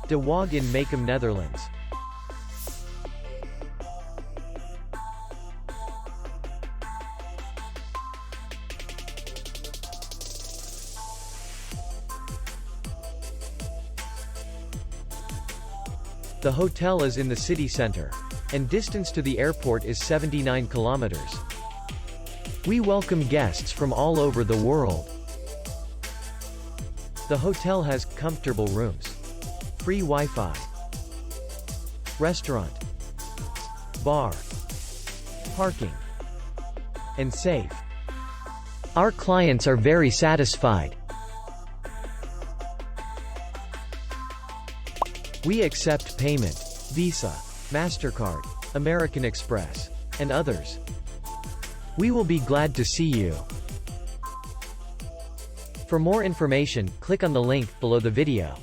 De Waag in Makkum, Netherlands. The hotel is in the city center, and distance to the airport is 79 kilometers. We welcome guests from all over the world. The hotel has comfortable rooms, free Wi-Fi, restaurant, bar, parking, and safe. Our clients are very satisfied. We accept payment, Visa, MasterCard, American Express, and others. We will be glad to see you. For more information, click on the link below the video.